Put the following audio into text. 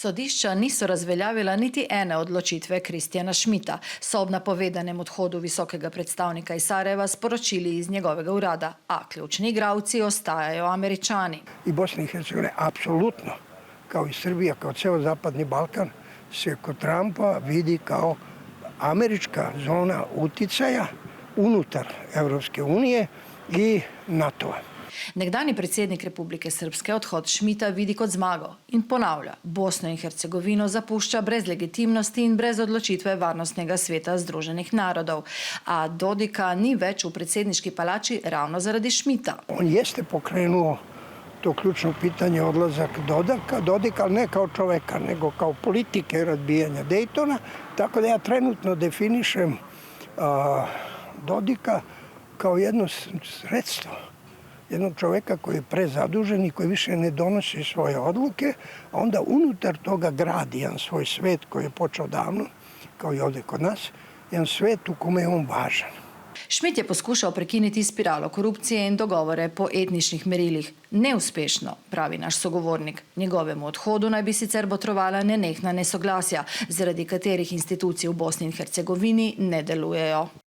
Sodišča niso razveljavila niti ene odločitve Kristjana Schmidta, so ob napovedanem odhodu visokega predstavnika iz Sarajeva sporočili iz njegovega urada, a ključni igralci ostajajo Američani. I Bosna i Hercegovina apsolutno, kao i Srbija, kao ceo Zapadni Balkan, se kod Trumpa vidi kao američka zona uticaja unutar Evropske unije i NATO-a. Nekdani predsednik Republike Srpske odhod Schmidta vidi kot zmago in ponavlja, Bosno in Hercegovino zapušča brez legitimnosti in brez odločitve Varnostnega sveta Združenih narodov. A Dodika ni več v predsedniški palači ravno zaradi Schmidta. On jeste pokrenuo to ključno pitanje odlazak Dodika, ali ne kao čoveka, nego kao politike razbijanja Dejtona, tako da ja trenutno definišem Dodika kao jedno sredstvo jednog čoveka koji je prezadužen i koji više ne donosi svoje odluke, a onda unutar toga gradi jedan svoj svet koji je počeo davno, kao i ovdje kod nas, jedan svet u kome je on važan. Schmidt je poskušal prekiniti spiralo korupcije in dogovore po etničnih merilih. Neuspešno, pravi naš sogovornik. Njegovemu odhodu naj bi sicer botrovala nenehna nesoglasja, zaradi katerih institucije v Bosni in Hercegovini ne delujejo.